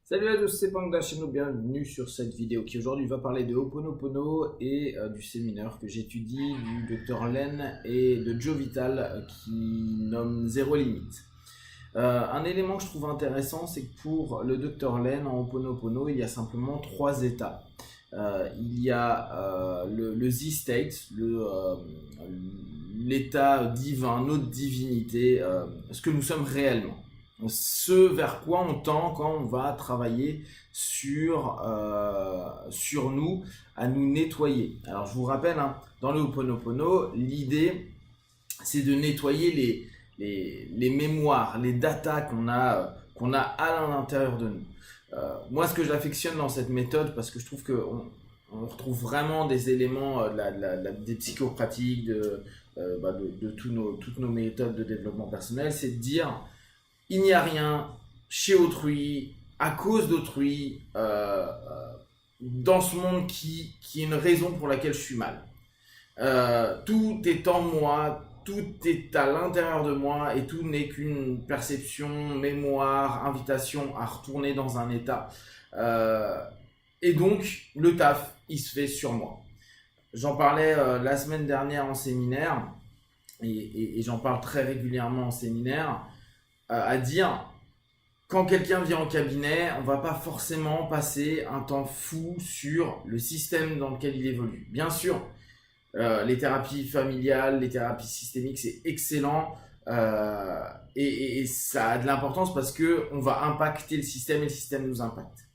Salut à tous, c'est Panda chez nous, bienvenue sur cette vidéo qui aujourd'hui va parler de Ho'oponopono et du séminaire que j'étudie du Dr Len et de Joe Vital qui nomme Zéro Limite. Un élément que je trouve intéressant, c'est que pour le Dr Len en Ho'oponopono, il y a simplement 3 états. Il y a le Z-State, l'état divin, notre divinité, ce que nous sommes réellement. Ce vers quoi on tend quand on va travailler sur nous, à nous nettoyer. Alors je vous rappelle, dans le Ho'oponopono, l'idée c'est de nettoyer les mémoires, les datas qu'on a à l'intérieur de nous. Moi, ce que j'affectionne dans cette méthode, parce que je trouve qu'on retrouve vraiment des éléments des psychopratiques, de toutes nos méthodes de développement personnel, c'est de dire il n'y a rien chez autrui, à cause d'autrui, dans ce monde qui est une raison pour laquelle je suis mal. Tout est en moi, tout est à l'intérieur de moi et tout n'est qu'une perception, mémoire, invitation à retourner dans un état. Et donc, le taf, il se fait sur moi. J'en parlais la semaine dernière en séminaire et j'en parle très régulièrement en séminaire. À dire, quand quelqu'un vient en cabinet, on ne va pas forcément passer un temps fou sur le système dans lequel il évolue. Bien sûr, les thérapies familiales, les thérapies systémiques, c'est excellent et ça a de l'importance parce qu'on va impacter le système et le système nous impacte.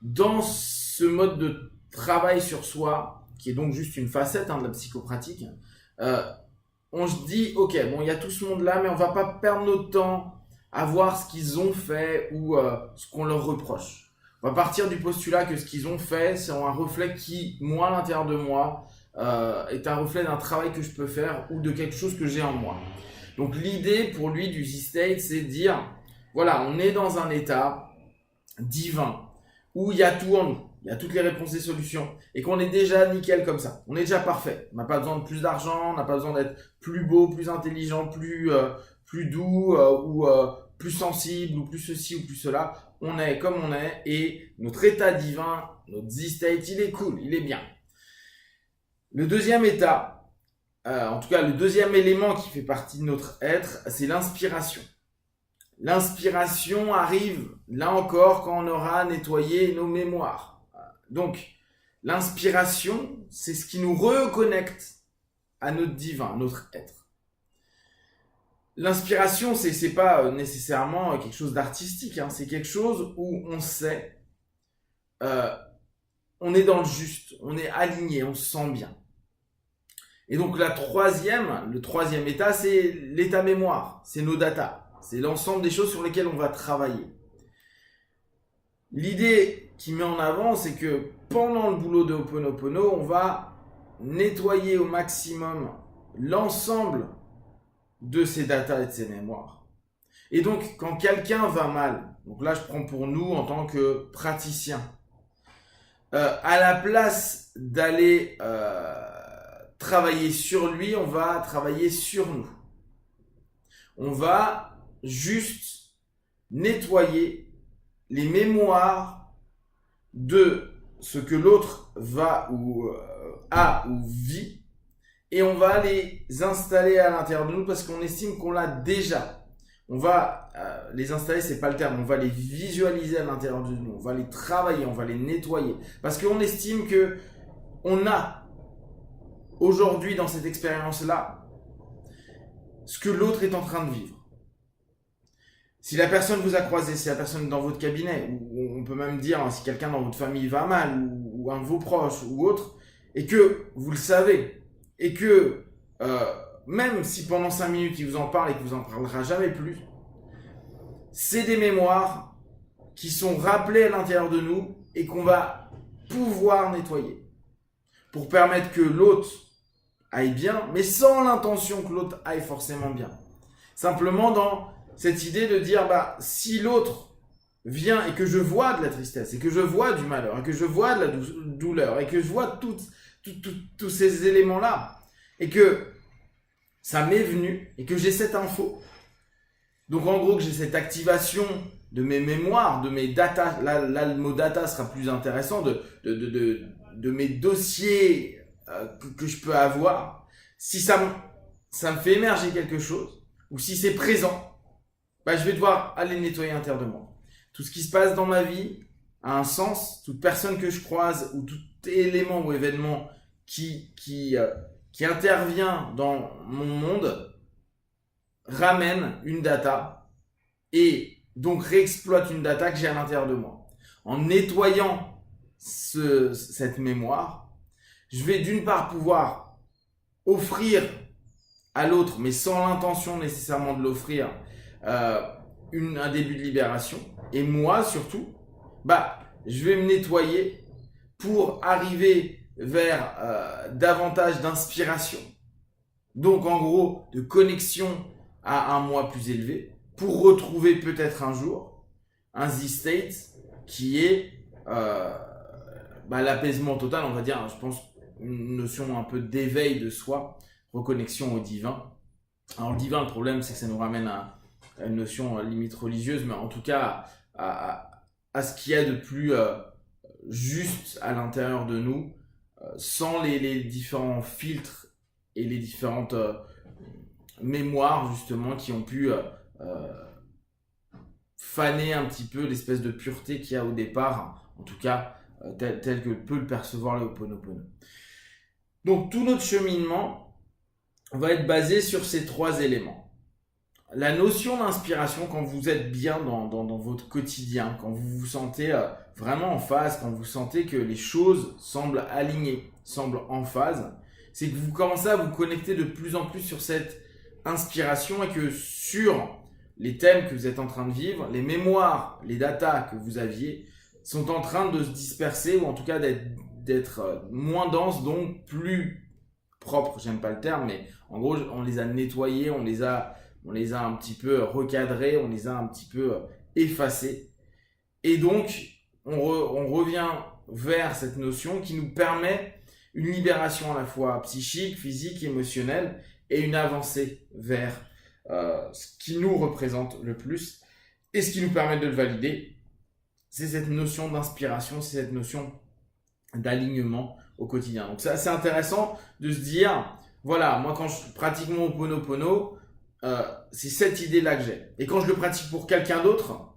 Dans ce mode de travail sur soi, qui est donc juste une facette de la psychopratique, on se dit, ok, bon, il y a tout ce monde-là, mais on va pas perdre notre temps à voir ce qu'ils ont fait ou ce qu'on leur reproche. On va partir du postulat que ce qu'ils ont fait, c'est un reflet qui, moi, à l'intérieur de moi, est un reflet d'un travail que je peux faire ou de quelque chose que j'ai en moi. Donc l'idée pour lui du Z-State, c'est de dire, voilà, on est dans un état divin où il y a tout en nous. Il y a toutes les réponses et solutions et qu'on est déjà nickel comme ça. On est déjà parfait. On n'a pas besoin de plus d'argent, on n'a pas besoin d'être plus beau, plus intelligent, plus doux ou plus sensible ou plus ceci ou plus cela. On est comme on est et notre état divin, notre Z-State, il est cool, il est bien. Le deuxième état, en tout cas le deuxième élément qui fait partie de notre être, c'est l'inspiration. L'inspiration arrive, là encore, quand on aura nettoyé nos mémoires. Donc, l'inspiration, c'est ce qui nous reconnecte à notre divin, à notre être. L'inspiration, c'est pas nécessairement quelque chose d'artistique, c'est quelque chose où on sait, on est dans le juste, on est aligné, on se sent bien. Et donc le troisième état, c'est l'état mémoire, c'est nos datas, c'est l'ensemble des choses sur lesquelles on va travailler. L'idée qui met en avant, c'est que pendant le boulot de Ho'oponopono, on va nettoyer au maximum l'ensemble de ces datas et de ces mémoires. Et donc, quand quelqu'un va mal, donc là je prends pour nous en tant que praticien, à la place d'aller travailler sur lui, on va travailler sur nous. On va juste nettoyer les mémoires de ce que l'autre va ou a ou vit et on va les installer à l'intérieur de nous parce qu'on estime qu'on l'a déjà. On va les installer, c'est pas le terme, on va les visualiser à l'intérieur de nous, on va les travailler, on va les nettoyer parce qu'on estime que on a aujourd'hui dans cette expérience-là ce que l'autre est en train de vivre. Si la personne vous a croisé, si la personne est dans votre cabinet, ou on peut même dire si quelqu'un dans votre famille va mal, ou un de vos proches, ou autre, et que vous le savez, et que même si pendant 5 minutes il vous en parle et qu'il vous en parlera jamais plus, c'est des mémoires qui sont rappelées à l'intérieur de nous et qu'on va pouvoir nettoyer pour permettre que l'autre aille bien, mais sans l'intention que l'autre aille forcément bien. Simplement dans cette idée de dire, si l'autre vient et que je vois de la tristesse, et que je vois du malheur, et que je vois de la douleur, et que je vois tous ces éléments-là, et que ça m'est venu, et que j'ai cette info, donc en gros que j'ai cette activation de mes mémoires, de mes data, là le mot data sera plus intéressant, de mes dossiers que je peux avoir, si ça me fait émerger quelque chose, ou si c'est présent, bah, je vais devoir aller nettoyer à l'intérieur de moi. Tout ce qui se passe dans ma vie a un sens, toute personne que je croise, ou tout élément ou événement qui intervient dans mon monde, ramène une data, et donc réexploite une data que j'ai à l'intérieur de moi. En nettoyant cette mémoire, je vais d'une part pouvoir offrir à l'autre, mais sans l'intention nécessairement de l'offrir, un début de libération. Et moi surtout, je vais me nettoyer pour arriver vers davantage d'inspiration. Donc en gros, de connexion à un moi plus élevé, pour retrouver peut-être un jour un Z-state qui est l'apaisement total, on va dire, je pense, une notion un peu d'éveil de soi, reconnexion au divin. Alors le divin, le problème, c'est que ça nous ramène à une notion limite religieuse, mais en tout cas à ce qu'il y a de plus juste à l'intérieur de nous, sans les différents filtres et les différentes mémoires justement qui ont pu faner un petit peu l'espèce de pureté qu'il y a au départ, en tout cas tel que peut le percevoir le Ho'oponopono. Donc tout notre cheminement va être basé sur ces trois éléments. La notion d'inspiration, quand vous êtes bien dans votre quotidien, quand vous vous sentez vraiment en phase, quand vous sentez que les choses semblent alignées, semblent en phase, c'est que vous commencez à vous connecter de plus en plus sur cette inspiration, et que sur les thèmes que vous êtes en train de vivre, les mémoires, les datas que vous aviez sont en train de se disperser, ou en tout cas d'être moins denses, donc plus propres. J'aime pas le terme, mais en gros, on les a nettoyés, on les a un petit peu recadrés, on les a un petit peu effacés. Et donc, on revient vers cette notion qui nous permet une libération à la fois psychique, physique, émotionnelle, et une avancée vers ce qui nous représente le plus. Et ce qui nous permet de le valider, c'est cette notion d'inspiration, c'est cette notion d'alignement au quotidien. Donc c'est assez intéressant de se dire, voilà, moi quand je pratique mon Ho'oponopono, c'est cette idée-là que j'ai. Et quand je le pratique pour quelqu'un d'autre,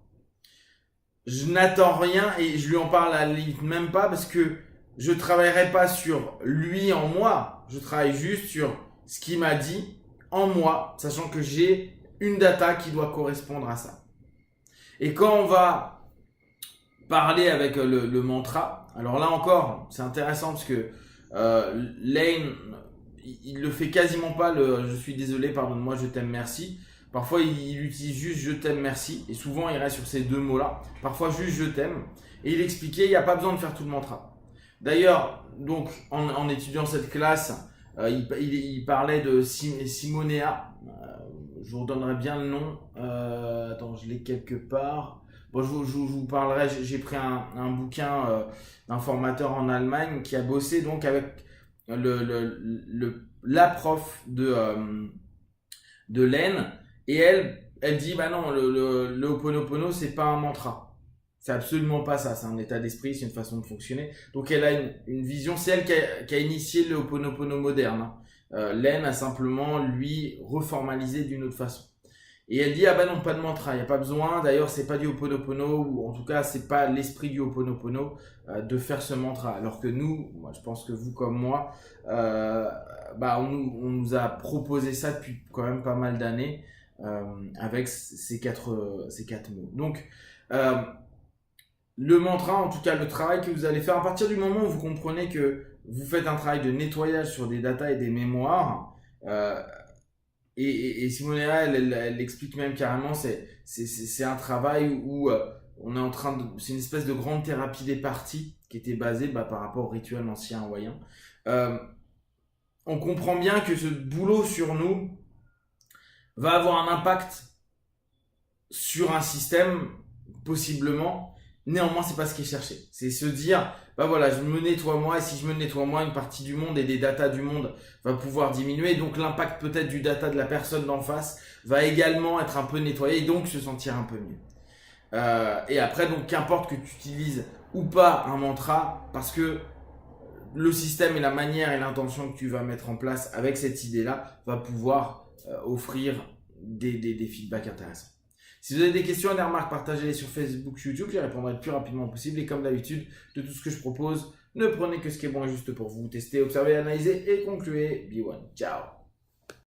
je n'attends rien et je lui en parle à la limite même pas, parce que je ne travaillerai pas sur lui en moi, je travaille juste sur ce qu'il m'a dit en moi, sachant que j'ai une data qui doit correspondre à ça. Et quand on va parler avec le mantra, alors là encore, c'est intéressant parce que Lane, il le fait quasiment pas, je suis désolé, pardonne-moi, je t'aime, merci. Parfois, il utilise juste je t'aime, merci. Et souvent, il reste sur ces deux mots-là. Parfois, juste je t'aime. Et il expliquait, il n'y a pas besoin de faire tout le mantra. D'ailleurs, donc, en étudiant cette classe, il parlait de Simonea. Je vous redonnerai bien le nom. Attends, je l'ai quelque part. Bon, je vous parlerai. J'ai pris un bouquin d'un formateur en Allemagne qui a bossé donc avec la prof de Laine. Et elle dit, bah non, le Ho'oponopono, c'est pas un mantra. C'est absolument pas ça, c'est un état d'esprit, c'est une façon de fonctionner. Donc elle a une vision, c'est elle qui a initié le Ho'oponopono moderne. Laine a simplement, lui, reformalisé d'une autre façon. Et elle dit, ah bah non, pas de mantra, il n'y a pas besoin. D'ailleurs, c'est pas du Ho'oponopono, ou en tout cas, c'est pas l'esprit du Ho'oponopono de faire ce mantra. Alors que nous, moi, je pense que vous comme moi, on nous a proposé ça depuis quand même pas mal d'années, avec ces quatre mots. Donc, le mantra, en tout cas le travail que vous allez faire, à partir du moment où vous comprenez que vous faites un travail de nettoyage sur des datas et des mémoires, et Simonera, elle explique même carrément, c'est un travail où on est en train de, c'est une espèce de grande thérapie des parties qui était basée par rapport au rituel ancien hawaïen. On comprend bien que ce boulot sur nous va avoir un impact sur un système, possiblement. Néanmoins, c'est pas ce qui est cherché. C'est se dire, bah voilà, je me nettoie moi, et si je me nettoie moi, une partie du monde et des datas du monde va pouvoir diminuer. Donc l'impact peut-être du data de la personne d'en face va également être un peu nettoyé et donc se sentir un peu mieux. Et après, donc, qu'importe que tu utilises ou pas un mantra, parce que le système et la manière et l'intention que tu vas mettre en place avec cette idée-là va pouvoir offrir des feedbacks intéressants. Si vous avez des questions et des remarques, partagez-les sur Facebook, YouTube, j'y répondrai le plus rapidement possible. Et comme d'habitude, de tout ce que je propose, ne prenez que ce qui est bon et juste pour vous. Testez, observez, analysez et concluez. Be one. Ciao.